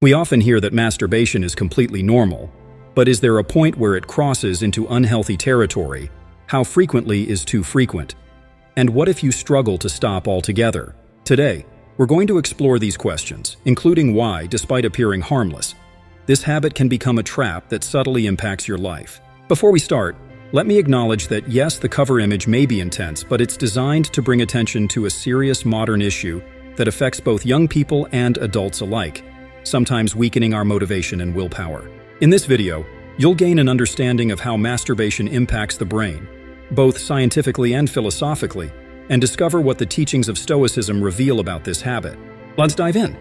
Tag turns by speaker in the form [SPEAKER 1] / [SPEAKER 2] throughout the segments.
[SPEAKER 1] We often hear that masturbation is completely normal, but is there a point where it crosses into unhealthy territory? How frequently is too frequent? And what if you struggle to stop altogether? Today, we're going to explore these questions, including why, despite appearing harmless, this habit can become a trap that subtly impacts your life. Before we start, let me acknowledge that yes, the cover image may be intense, but it's designed to bring attention to a serious modern issue that affects both young people and adults alike, sometimes weakening our motivation and willpower. In this video, you'll gain an understanding of how masturbation impacts the brain, both scientifically and philosophically, and discover what the teachings of Stoicism reveal about this habit. Let's dive in.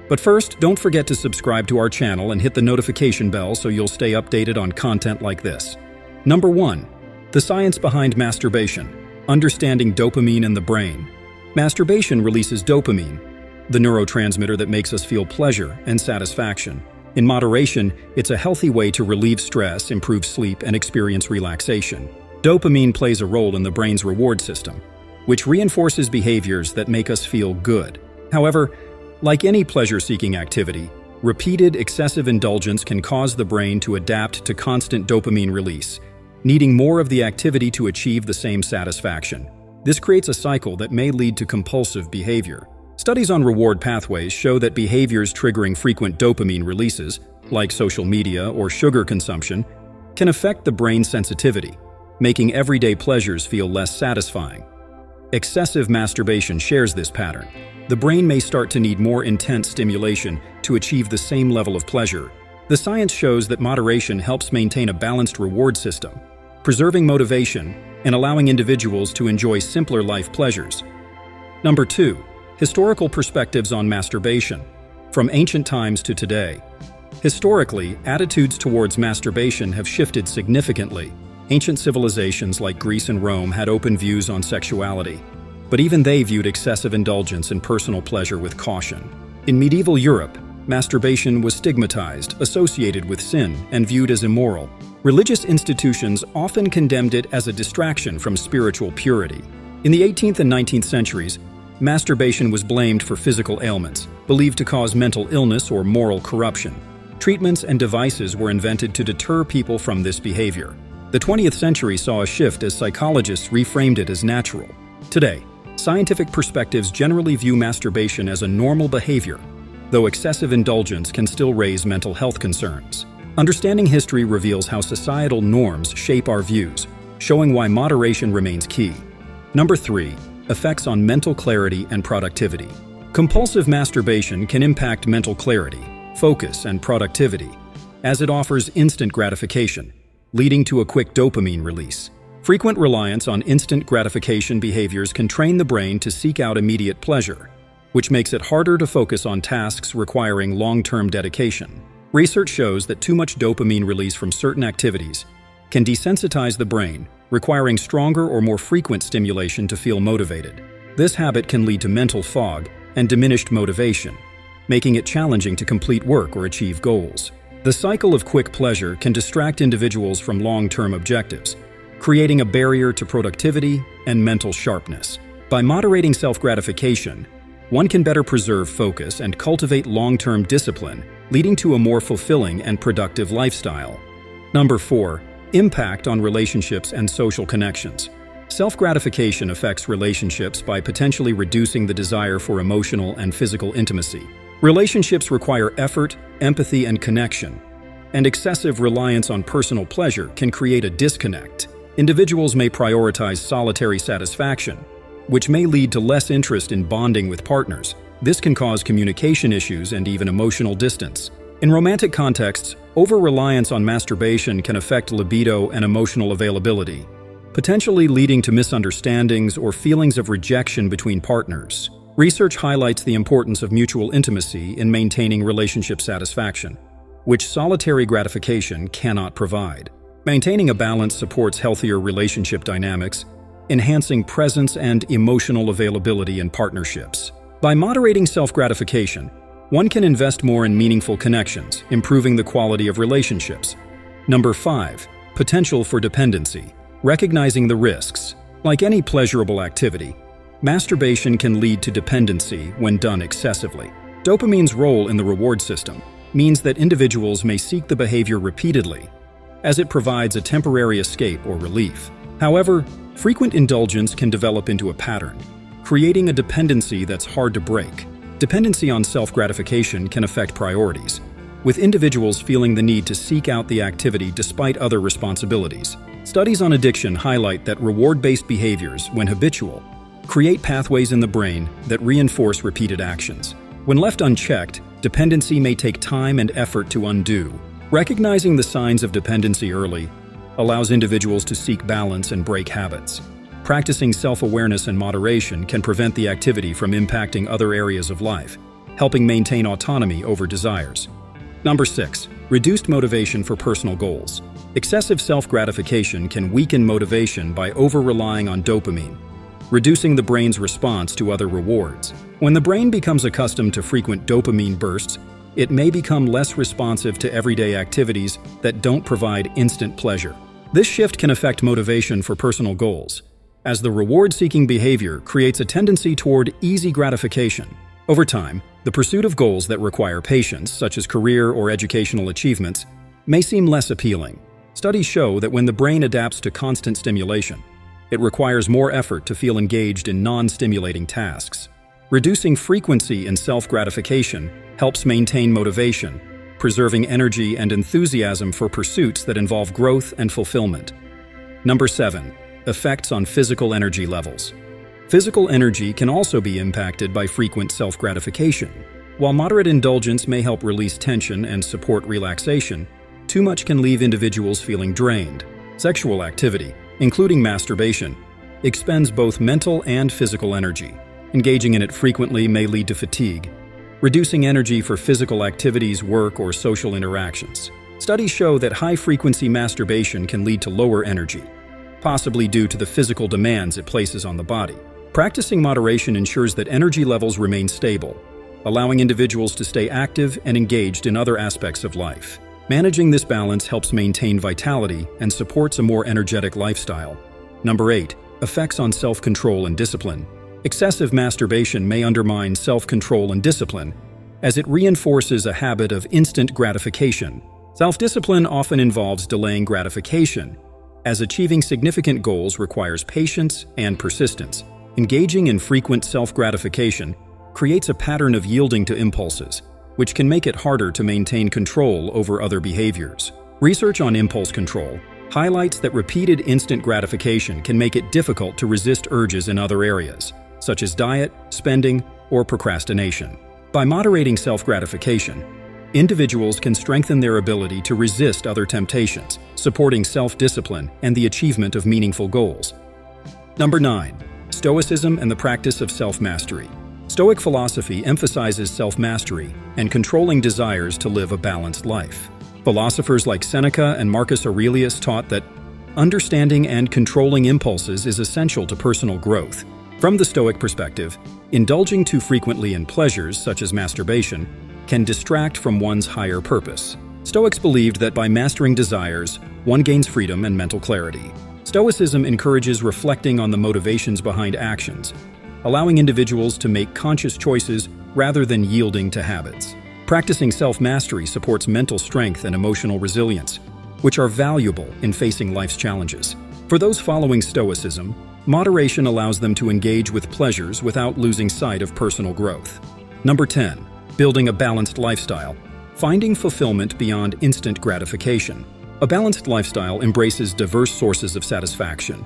[SPEAKER 1] But first, don't forget to subscribe to our channel and hit the notification bell so you'll stay updated on content like this. Number 1. The science behind masturbation. Understanding dopamine in the brain. Masturbation releases dopamine, the neurotransmitter that makes us feel pleasure and satisfaction. In moderation, it's a healthy way to relieve stress, improve sleep, and experience relaxation. Dopamine plays a role in the brain's reward system, which reinforces behaviors that make us feel good. However, like any pleasure-seeking activity, repeated excessive indulgence can cause the brain to adapt to constant dopamine release, needing more of the activity to achieve the same satisfaction. This creates a cycle that may lead to compulsive behavior. Studies on reward pathways show that behaviors triggering frequent dopamine releases, like social media or sugar consumption, can affect the brain's sensitivity, making everyday pleasures feel less satisfying. Excessive masturbation shares this pattern. The brain may start to need more intense stimulation to achieve the same level of pleasure. The science shows that moderation helps maintain a balanced reward system, preserving motivation and allowing individuals to enjoy simpler life pleasures. Number 2. Historical perspectives on masturbation. From ancient times to today. Historically, attitudes towards masturbation have shifted significantly. Ancient civilizations like Greece and Rome had open views on sexuality, but even they viewed excessive indulgence and personal pleasure with caution. In medieval Europe, masturbation was stigmatized, associated with sin, and viewed as immoral. Religious institutions often condemned it as a distraction from spiritual purity. In the 18th and 19th centuries, masturbation was blamed for physical ailments, believed to cause mental illness or moral corruption. Treatments and devices were invented to deter people from this behavior. The 20th century saw a shift as psychologists reframed it as natural. Today, scientific perspectives generally view masturbation as a normal behavior, though excessive indulgence can still raise mental health concerns. Understanding history reveals how societal norms shape our views, showing why moderation remains key. Number 3. Effects on mental clarity and productivity. Compulsive masturbation can impact mental clarity, focus, and productivity, as it offers instant gratification, leading to a quick dopamine release. Frequent reliance on instant gratification behaviors can train the brain to seek out immediate pleasure, which makes it harder to focus on tasks requiring long-term dedication. Research shows that too much dopamine release from certain activities can desensitize the brain, requiring stronger or more frequent stimulation to feel motivated. This habit can lead to mental fog and diminished motivation, making it challenging to complete work or achieve goals. The cycle of quick pleasure can distract individuals from long-term objectives, creating a barrier to productivity and mental sharpness. By moderating self-gratification, one can better preserve focus and cultivate long-term discipline, leading to a more fulfilling and productive lifestyle. Number 4. Impact on relationships and social connections. Self-gratification affects relationships by potentially reducing the desire for emotional and physical intimacy. Relationships require effort, empathy, and connection, and excessive reliance on personal pleasure can create a disconnect. Individuals may prioritize solitary satisfaction, which may lead to less interest in bonding with partners. This can cause communication issues and even emotional distance. In romantic contexts, over-reliance on masturbation can affect libido and emotional availability, potentially leading to misunderstandings or feelings of rejection between partners. Research highlights the importance of mutual intimacy in maintaining relationship satisfaction, which solitary gratification cannot provide. Maintaining a balance supports healthier relationship dynamics, enhancing presence and emotional availability in partnerships. By moderating self-gratification, one can invest more in meaningful connections, improving the quality of relationships. Number 5. Potential for dependency. Recognizing the risks. Like any pleasurable activity, masturbation can lead to dependency when done excessively. Dopamine's role in the reward system, means that individuals may seek the behavior repeatedly, as it provides a temporary escape or relief. However, frequent indulgence can develop into a pattern, creating a dependency that's hard to break. Dependency on self-gratification can affect priorities, with individuals feeling the need to seek out the activity despite other responsibilities. Studies on addiction highlight that reward-based behaviors, when habitual, create pathways in the brain that reinforce repeated actions. When left unchecked, dependency may take time and effort to undo. Recognizing the signs of dependency early allows individuals to seek balance and break habits. Practicing self-awareness and moderation can prevent the activity from impacting other areas of life, helping maintain autonomy over desires. Number 6. Reduced motivation for personal goals. Excessive self-gratification can weaken motivation by over-relying on dopamine, reducing the brain's response to other rewards. When the brain becomes accustomed to frequent dopamine bursts, it may become less responsive to everyday activities that don't provide instant pleasure. This shift can affect motivation for personal goals, as the reward-seeking behavior creates a tendency toward easy gratification. Over time, the pursuit of goals that require patience, such as career or educational achievements, may seem less appealing. Studies show that when the brain adapts to constant stimulation, it requires more effort to feel engaged in non-stimulating tasks. Reducing frequency in self-gratification helps maintain motivation, preserving energy and enthusiasm for pursuits that involve growth and fulfillment. Number 7. Effects on physical energy levels. Physical energy can also be impacted by frequent self-gratification. While moderate indulgence may help release tension and support relaxation, too much can leave individuals feeling drained. Sexual activity, including masturbation, expends both mental and physical energy. Engaging in it frequently may lead to fatigue, reducing energy for physical activities, work, or social interactions. Studies show that high-frequency masturbation can lead to lower energy, possibly due to the physical demands it places on the body. Practicing moderation ensures that energy levels remain stable, allowing individuals to stay active and engaged in other aspects of life. Managing this balance helps maintain vitality and supports a more energetic lifestyle. Number 8. Effects on self-control and discipline. Excessive masturbation may undermine self-control and discipline, as it reinforces a habit of instant gratification. Self-discipline often involves delaying gratification, as achieving significant goals requires patience and persistence. Engaging in frequent self-gratification creates a pattern of yielding to impulses, which can make it harder to maintain control over other behaviors. Research on impulse control highlights that repeated instant gratification can make it difficult to resist urges in other areas, such as diet, spending, or procrastination. By moderating self-gratification, individuals can strengthen their ability to resist other temptations, supporting self-discipline and the achievement of meaningful goals. Number 9. Stoicism and the practice of self-mastery. Stoic philosophy emphasizes self-mastery and controlling desires to live a balanced life. Philosophers like Seneca and Marcus Aurelius taught that understanding and controlling impulses is essential to personal growth. From the Stoic perspective, indulging too frequently in pleasures, such as masturbation, can distract from one's higher purpose. Stoics believed that by mastering desires, one gains freedom and mental clarity. Stoicism encourages reflecting on the motivations behind actions, allowing individuals to make conscious choices rather than yielding to habits. Practicing self-mastery supports mental strength and emotional resilience, which are valuable in facing life's challenges. For those following Stoicism, moderation allows them to engage with pleasures without losing sight of personal growth. Number 10. Building a balanced lifestyle. Finding fulfillment beyond instant gratification. A balanced lifestyle embraces diverse sources of satisfaction,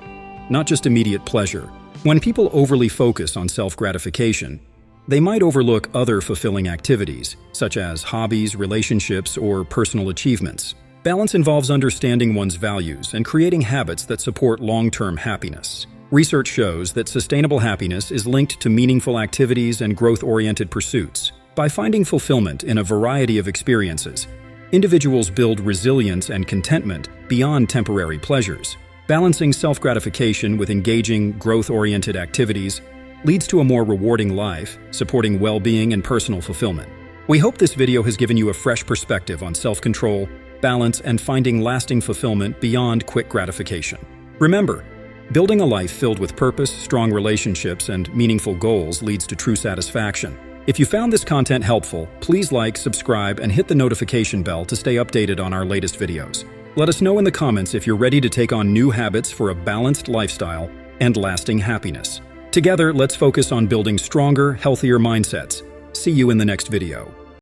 [SPEAKER 1] not just immediate pleasure. When people overly focus on self-gratification, they might overlook other fulfilling activities, such as hobbies, relationships, or personal achievements. Balance involves understanding one's values and creating habits that support long-term happiness. Research shows that sustainable happiness is linked to meaningful activities and growth-oriented pursuits. By finding fulfillment in a variety of experiences, individuals build resilience and contentment beyond temporary pleasures. Balancing self-gratification with engaging, growth-oriented activities leads to a more rewarding life, supporting well-being and personal fulfillment. We hope this video has given you a fresh perspective on self-control, balance, and finding lasting fulfillment beyond quick gratification. Remember, building a life filled with purpose, strong relationships, and meaningful goals leads to true satisfaction. If you found this content helpful, please like, subscribe, and hit the notification bell to stay updated on our latest videos. Let us know in the comments if you're ready to take on new habits for a balanced lifestyle and lasting happiness. Together, let's focus on building stronger, healthier mindsets. See you in the next video.